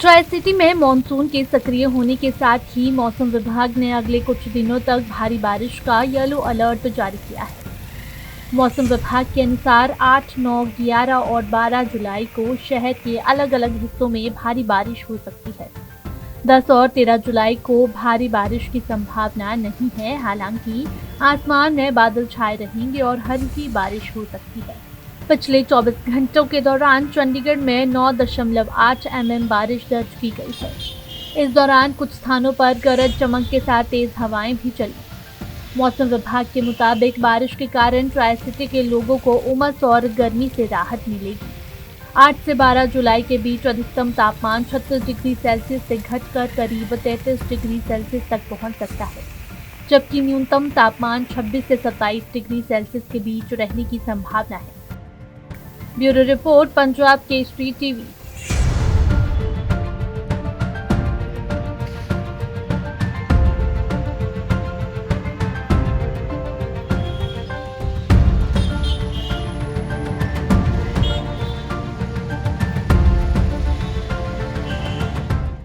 Tri city में monsoon के सक्रिय होने के साथ ही मौसम विभाग ने अगले कुछ दिनों तक भारी बारिश का येलो अलर्ट जारी किया है। मौसम विभाग के अनुसार 8, 9, 11 और 12 जुलाई को शहर के अलग अलग हिस्सों में भारी बारिश हो सकती है। 10 और 13 जुलाई को भारी बारिश की संभावना नहीं है। हालांकि आसमान में बादल छाए रहेंगे और हल्की बारिश हो सकती है। पिछले 24 घंटों के दौरान चंडीगढ़ में 9.8 mm बारिश दर्ज की गई है। इस दौरान कुछ स्थानों पर गरज चमक के साथ तेज हवाएं भी चली। मौसम विभाग के मुताबिक बारिश के कारण ट्राई सिटी के लोगों को उमस और गर्मी से राहत मिलेगी। 8 से 12 जुलाई के बीच अधिकतम तापमान 36 डिग्री सेल्सियस से घटकर करीब 33 डिग्री सेल्सियस तक पहुंच सकता है, जबकि न्यूनतम तापमान 26 से 27 डिग्री सेल्सियस के बीच रहने की संभावना है। Bureau report, Punjab Kesari TV.